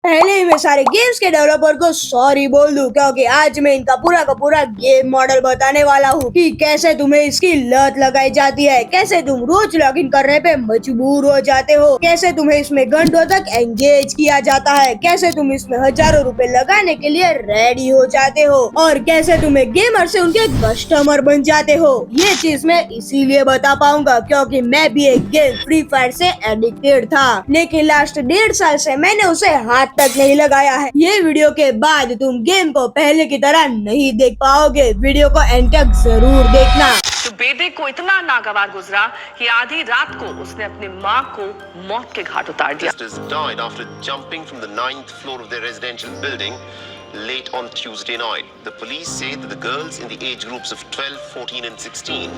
पहले ही मैं सारे गेम्स के डेवलपर को सॉरी बोल दूं, क्योंकि आज मैं इनका पूरा का पूरा गेम मॉडल बताने वाला हूँ कि कैसे तुम्हें इसकी लत लगाई जाती है, कैसे तुम रोज लॉगिन करने पे मजबूर हो जाते हो, कैसे तुम्हें इसमें घंटों तक एंगेज किया जाता है, कैसे तुम इसमें हजारों रुपए लगाने के लिए रेडी हो जाते हो और कैसे तुम्हें गेमर से उनके कस्टमर बन जाते हो। ये चीज मैं इसीलिए बता पाऊंगा क्योंकि मैं भी एक गेम फ्री फायर से एडिक्टेड था, लेकिन लास्ट 1.5 साल से मैंने उसे हाथ तक नहीं लगाया है। ये वीडियो के बाद तुम गेम को पहले की तरह नहीं देख पाओगे, वीडियो को एंड तक जरूर देखना। तो बेटे को इतना नागवार गुजरा कि आधी रात को उसने अपनी मां को मौत के घाट उतार दिया। Died after jumping from the 9th floor of their residential building late on Tuesday night. The police say that the girls in the age groups of 12, 14 and 16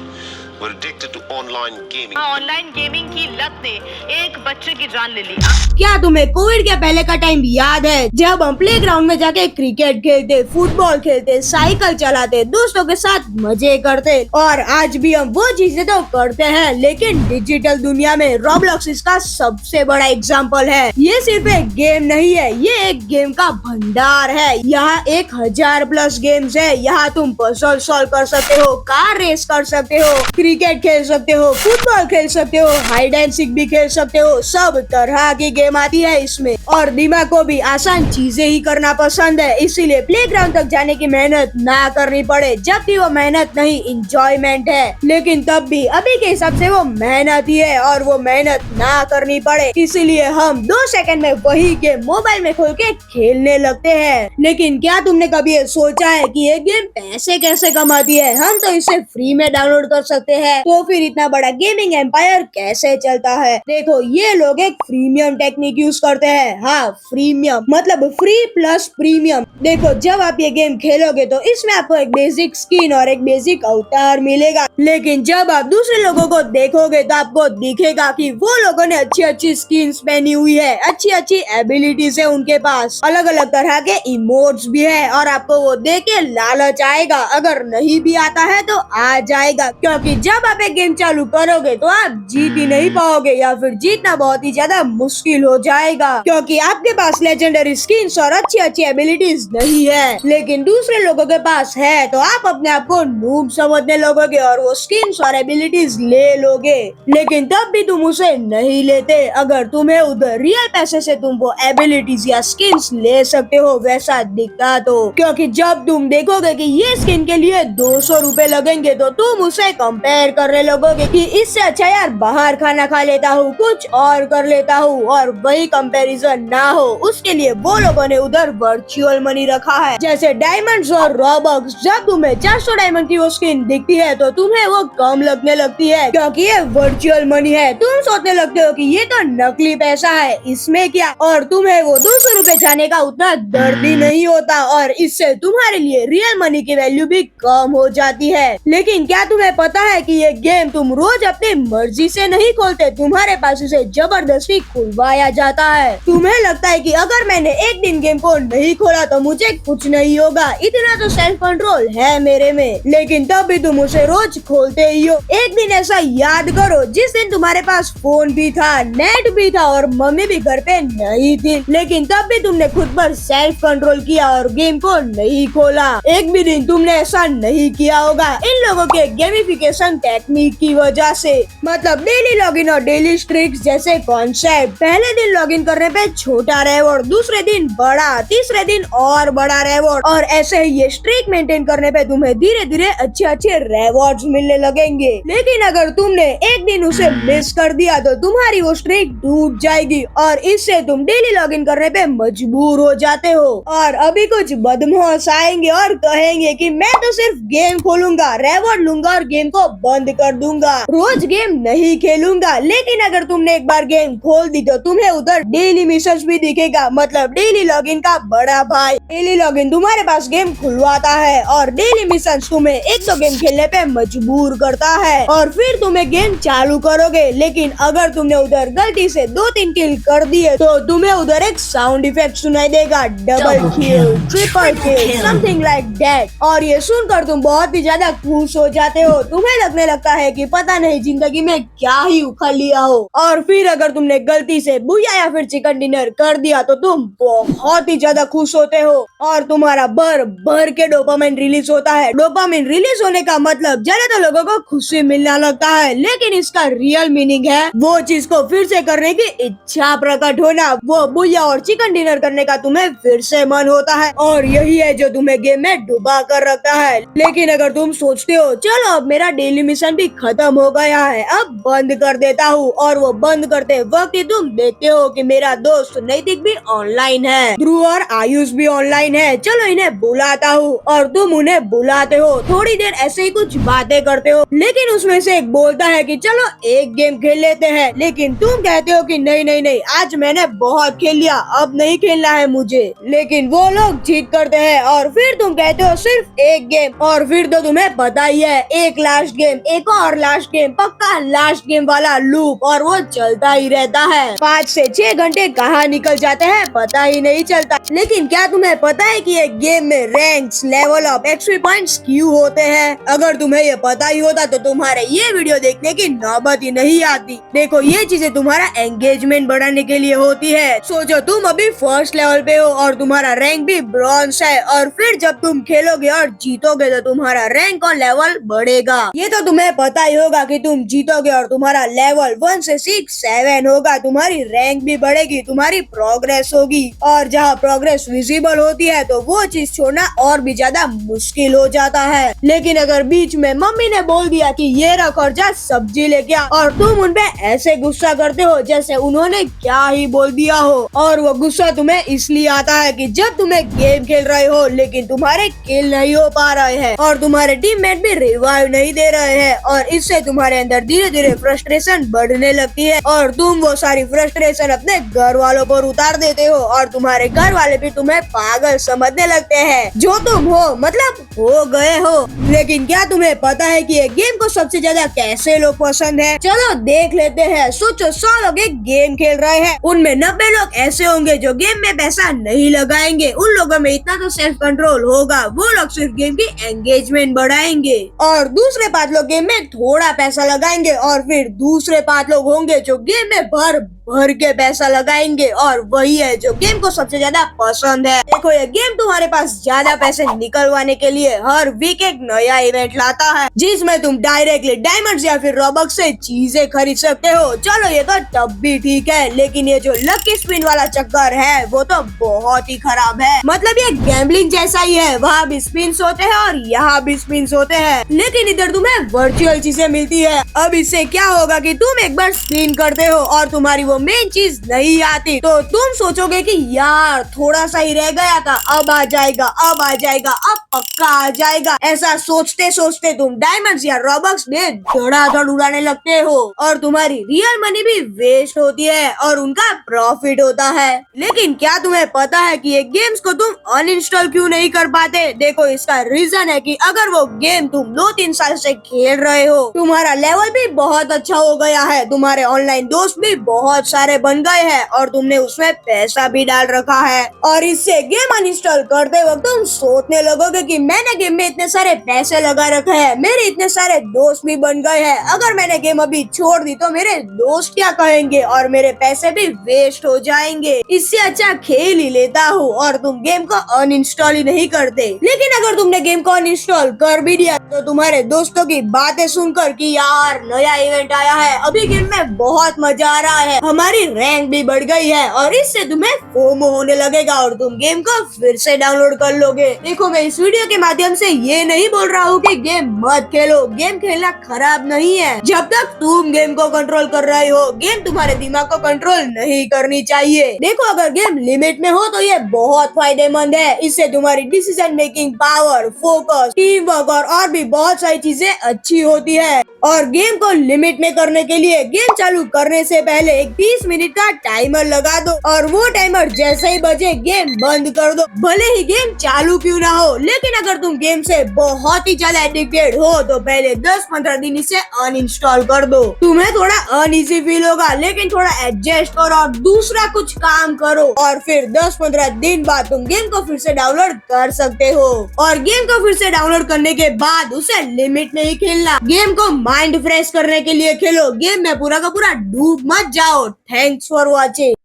were addicted to online gaming. Online gaming की लत ने एक बच्चे की जान ले ली। क्या तुम्हें कोविड के पहले का टाइम याद है जब हम प्लेग्राउंड में जाके क्रिकेट खेलते, फुटबॉल खेलते, साइकिल चलाते, दोस्तों के साथ मजे करते, और आज भी हम वो चीजें तो करते हैं, लेकिन डिजिटल दुनिया में रॉब्लॉक्स इसका सबसे बड़ा एग्जाम्पल है। ये सिर्फ एक गेम नहीं है, ये एक गेम का भंडार है। यहाँ 1000+ गेम्स है। यहाँ तुम पजल सॉल्व कर सकते हो, कार रेस कर सकते हो, क्रिकेट खेल सकते हो, फुटबॉल खेल सकते हो, हाइड एंड सीक भी खेल सकते हो। सब तरह की गेम आती है इसमें, और दिमाग को भी आसान चीजें ही करना पसंद है, इसीलिए प्लेग्राउंड तक जाने की मेहनत ना करनी पड़े, जबकि वो मेहनत नहीं इंजॉयमेंट है। लेकिन तब भी अभी के हिसाब से वो मेहनत ही है और वो मेहनत ना करनी पड़े, इसीलिए हम 2 सेकंड में वही गेम मोबाइल में खोल के खेलने लगते हैं। लेकिन क्या तुमने कभी ये सोचा है कि ये गेम पैसे कैसे कमाती है? हम तो इसे फ्री में डाउनलोड कर सकते हैं, तो फिर इतना बड़ा गेमिंग एम्पायर कैसे चलता है? देखो, ये लोग एक प्रीमियम टेक्निक यूज करते हैं। हाँ, प्रीमियम मतलब फ्री प्लस प्रीमियम। देखो, जब आप ये गेम खेलोगे तो इसमें आपको एक बेसिक स्किन और एक बेसिक अवतार मिलेगा, लेकिन जब आप दूसरे लोगों को देखोगे तो आपको दिखेगा कि वो लोगों ने अच्छी अच्छी स्किन्स पहनी हुई है, अच्छी अच्छी एबिलिटीज है उनके पास, अलग अलग तरह के इमोट्स भी है, और आपको वो देख के लालच आएगा। अगर नहीं भी आता है तो आ जाएगा, क्योंकि जब आप एक गेम चालू करोगे तो आप जीत ही नहीं पाओगे, या फिर जीतना बहुत ही ज्यादा मुश्किल हो जाएगा, क्योंकि आपके पास लेजेंडरी स्किन्स और अच्छी अच्छी एबिलिटीज नहीं है। लेकिन दूसरे लोगों के पास है तो आप अपने आप को नूब समझने लगोगे और वो स्किन्स और एबिलिटीज ले लोगे, लेकिन तब भी तुम उसे नहीं लेते। अगर तुम्हें उधर रियल पैसे से तुम वो एबिलिटीज या स्किन्स ले सकते हो वैसा दिखता तो, क्योंकि जब तुम देखोगे कि ये स्किन के लिए 200 रुपए लगेंगे तो तुम उसे कंपेयर करने लगोगे कि इससे अच्छा यार बाहर खाना खा लेता हूँ, कुछ और कर लेता हूँ, और वही कंपैरिजन ना हो उसके लिए वो लोगों ने उधर वर्चुअल मनी रखा है, जैसे डायमंड्स और रॉबक्स। जब तुम्हें 400 डायमंड की वो स्किन दिखती है तो तुम्हें वो कम लगने लगती है, क्योंकि ये वर्चुअल मनी है। तुम सोचने लगते हो कि ये तो नकली पैसा है, इसमें क्या, और तुम्हें वो 200 रुपए जाने का उतना दर्द ही नहीं होता, और इससे तुम्हारे लिए रियल मनी की वैल्यू भी कम हो जाती है। लेकिन क्या तुम्हें पता है कि ये गेम तुम रोज अपनी मर्जी से नहीं खोलते, तुम्हारे पास इसे जबरदस्ती खुलवाया जाता है। तुम्हें लगता है कि अगर मैंने एक दिन गेम को नहीं खोला तो मुझे कुछ नहीं होगा, इतना तो सेल्फ कंट्रोल है मेरे में, लेकिन तब भी तुम उसे रोज खोलते ही हो। एक दिन ऐसा याद करो जिस दिन तुम्हारे पास फोन भी था, नेट भी था और मम्मी भी घर पे नहीं थी, लेकिन तब भी तुमने खुद पर सेल्फ कंट्रोल किया और गेम को नहीं खोला। एक भी दिन तुमने ऐसा नहीं किया होगा इन लोगों के गेमिफिकेशन टेक्निक की वजह से, मतलब डेली लॉगिन और डेली स्ट्रिक्स जैसे कॉन्सेप्ट। पहले दिन लॉगिन करने पे छोटा रिवॉर्ड, दूसरे दिन बड़ा, तीसरे दिन और बड़ा रिवॉर्ड, और ऐसे ही ये स्ट्रिक मेंटेन करने पे तुम्हें धीरे धीरे अच्छे अच्छे रिवॉर्ड्स मिलने लगेंगे। लेकिन अगर तुमने एक दिन उसे मिस कर दिया तो तुम्हारी वो स्ट्रिक टूट जाएगी और इससे तुम डेली लॉगिन करने पे मजबूर हो जाते हो। और अभी कुछ बदमाश आएंगे और कहेंगे कि मैं तो सिर्फ गेम खोलूंगा, रिवॉर्ड लूंगा और गेम को बंद कर दूंगा, रोज गेम नहीं खेलूंगा। लेकिन अगर तुमने एक बार गेम खोल दी तो तुम्हें उधर डेली मिशंस भी दिखेगा, मतलब डेली लॉगिन का बड़ा भाई। डेली लॉगिन तुम्हारे पास गेम खुलवाता है और डेली मिशंस तुम्हें 1-2 गेम खेलने पे मजबूर करता है, और फिर तुम्हें गेम चालू करोगे। लेकिन अगर तुमने उधर गलती से 2-3 किल कर दिए तो तुम्हें उधर एक साउंड इफेक्ट सुनाई देगा, double kill, triple kill, something like that, और ये सुनकर तुम बहुत ही ज्यादा खुश हो जाते हो। तुम्हें लगने लगता है कि पता नहीं जिंदगी में क्या ही उखाड़ लिया हो। और फिर अगर तुमने गलती से बुया या फिर चिकन डिनर कर दिया तो तुम बहुत ही ज्यादा खुश होते हो और तुम्हारा भर भर के डोपामिन रिलीज होता है। डोपामिन रिलीज होने का मतलब ज्यादातर लोगों को खुशी मिलना लगता है, लेकिन इसका रियल मीनिंग है वो चीज को फिर से करने की इच्छा प्रकट होना। वो बुया और चिकन डिनर करने का तुम्हें फिर से मन होता है और यही है जो तुम्हें गेम में डुबा कर रखता है। लेकिन अगर तुम सोचते हो चलो अब मेरा डेली मिशन भी खत्म हो गया है, अब बंद कर देता हूँ, और वो बंद करते वक्त ही तुम देखते हो कि मेरा दोस्त नैतिक भी ऑनलाइन है, ध्रुव और आयुष भी ऑनलाइन है, चलो इन्हें बुलाता हूँ, और तुम उन्हें बुलाते हो। थोड़ी देर ऐसे ही कुछ बातें करते हो, लेकिन उसमें से एक बोलता है कि चलो एक गेम खेल लेते हैं, लेकिन तुम कहते हो कि नहीं नहीं नहीं, आज मैंने बहुत खेल लिया, अब नहीं खेलना है मुझे। लेकिन वो लोग जीत करते हैं और फिर तुम कहते हो सिर्फ एक गेम, और फिर तो तुम्हें पता ही है एक लास्ट गेम, एक और लास्ट गेम, पक्का लास्ट गेम वाला लूप, और वो चलता ही रहता है। 5 से 6 घंटे कहाँ निकल जाते हैं पता ही नहीं चलता। लेकिन क्या तुम्हें पता है कि एक गेम में ranks, level up, XP points क्यों होते हैं? अगर तुम्हें ये पता ही होता तो तुम्हारे ये वीडियो देखने की नौबत ही नहीं आती। देखो ये चीजें तुम्हारा एंगेजमेंट बढ़ाने के लिए होती है। सोचो तुम अभी फर्स्ट लेवल पे हो और तुम्हारा रैंक भी ब्रॉन्ज है, और फिर जब तुम खेलोगे और जीतोगे तो तुम्हारा रैंक और लेवल बढ़ेगा। ये तो तुम्हें पता ही होगा कि तुम जीतोगे और तुम्हारा लेवल 1 से 6, 7 होगा, तुम्हारी रैंक भी बढ़ेगी, तुम्हारी प्रोग्रेस होगी, और जहाँ प्रोग्रेस विजिबल होती है तो वो चीज छोड़ना और भी ज्यादा मुश्किल हो जाता है। लेकिन अगर बीच में मम्मी ने बोल दिया कि ये रख और जा सब्जी लेके आ, और तुम उनपे ऐसे गुस्सा करते हो जैसे उन्होंने क्या ही बोल दिया हो, और वो गुस्सा तुम्हें इसलिए आता है कि जब तुम्हें गेम खेल रहे हो लेकिन तुम्हारे किल नहीं हो पा रहे हैं और तुम्हारे टीममेट भी रिवाइव नहीं दे रहे हैं, और इससे तुम्हारे अंदर धीरे धीरे फ्रस्ट्रेशन बढ़ने लगती है और तुम वो सारी फ्रस्ट्रेशन अपने घर वालों पर उतार देते हो, और तुम्हारे घर वाले भी तुम्हें पागल समझने लगते हैं, जो तुम हो मतलब हो गए हो। लेकिन क्या तुम्हें पता है कि ये गेम को सबसे ज्यादा कैसे लोग पसंद है? चलो देख लेते हैं। सोचो 100 लोग एक गेम खेल रहे हैं, उनमें 90 लोग ऐसे होंगे जो गेम में पैसा नहीं लगाएंगे, उन लोगों में इतना तो सेल्फ कंट्रोल होगा, वो लोग सिर्फ गेम की एंगेजमेंट बढ़ाएंगे, और दूसरे 5 लोग गेम में थोड़ा पैसा लगाएंगे, और फिर दूसरे 5 लोग होंगे जो गेम में भर भर के पैसा लगाएंगे, और वही है जो गेम को सबसे ज्यादा पसंद है। देखो ये गेम तुम्हारे पास ज्यादा पैसे निकलवाने के लिए हर वीक एक नया इवेंट लाता है, जिसमें तुम डायरेक्टली डायमंड्स या फिर रॉबक्स से चीजें खरीद सकते हो। चलो ये तो तब भी ठीक है, लेकिन ये जो लकी स्पिन वाला चक्कर है वो तो बहुत ही खराब है। मतलब ये गैम्बलिंग जैसा ही है, वहाँ भी स्पिन होते हैं और यहाँ भी स्पिन होते हैं, लेकिन इधर तुम्हें वर्चुअल चीजें मिलती है। अब इससे क्या होगा कि तुम एक बार स्पिन करते हो और तुम्हारी वो मेन चीज नहीं आती, तो तुम सोचोगे कि यार थोड़ा सा ही रह गया था, अब आ जाएगा, अब आ जाएगा, अब पक्का आ जाएगा। ऐसा सोचते सोचते तुम डायमंड्स या रॉबक्स में धड़ाधड़ उड़ाने लगते हो, और तुम्हारी रियल मनी भी वेस्ट होती है और उनका प्रॉफिट होता है। लेकिन क्या तुम्हें पता है कि ये गेम्स को तुम अनइंस्टॉल क्यों नहीं कर पाते? देखो इसका रीजन है कि अगर वो गेम तुम 2-3 साल से खेल रहे हो, तुम्हारा लेवल भी बहुत अच्छा हो गया है, तुम्हारे ऑनलाइन दोस्त भी बहुत सारे बन गए हैं, और तुमने उसमें पैसा भी डाल रखा है, और इससे गेम अनइंस्टॉल करते वक्त तुम सोचने लगोगे कि मैंने गेम में इतने सारे पैसे लगा रखे हैं, मेरे इतने सारे दोस्त भी बन गए हैं, अगर मैंने गेम अभी छोड़ दी तो मेरे दोस्त क्या कहेंगे और मेरे पैसे भी वेस्ट हो जाएंगे, इससे अच्छा खेल ही लेता हूँ, और तुम गेम को अनइंस्टॉल ही नहीं करते। लेकिन अगर तुमने गेम को अनइंस्टॉल कर भी दिया तो तुम्हारे दोस्तों की बातें सुनकर कि यार नया इवेंट आया है, अभी गेम में बहुत मजा आ रहा है, हमारी रैंक भी बढ़ गई है, और इससे तुम्हें फोमो होने लगेगा और तुम गेम को फिर से डाउनलोड कर लोगे। देखो मैं इस वीडियो के माध्यम से ये नहीं बोल रहा हूँ कि गेम मत खेलो, गेम खेलना खराब नहीं है, जब तक तुम गेम को कंट्रोल कर रहे हो, गेम तुम्हारे दिमाग को कंट्रोल नहीं करनी चाहिए। देखो अगर गेम लिमिट में हो तो ये बहुत फायदेमंद है, इससे तुम्हारी decision making power, focus, team work और भी बहुत सारी चीजें अच्छी होती है। और गेम को लिमिट में करने के लिए गेम चालू करने से पहले एक 30 मिनट का टाइमर लगा दो और वो टाइमर जैसे ही बजे गेम बंद कर दो। भले ही गेम चालू क्यों ना हो, लेकिन अगर तुम गेम से बहुत ही ज्यादा एडिक्टेड हो तो पहले 10-15 दिन इसे अनइंस्टॉल कर दो। तुम्हें थोड़ा अनइजी फील होगा, लेकिन थोड़ा एडजस्ट करो और दूसरा कुछ काम करो और फिर 10-15 दिन बाद तुम गेम को फिर से डाउनलोड कर सकते हो। और गेम को फिर से डाउनलोड करने के बाद उसे लिमिट नहीं खेलना, गेम को माइंड फ्रेश करने के लिए खेलो। गेम में पूरा का पूरा डूब मत जाओ। Thanks for watching.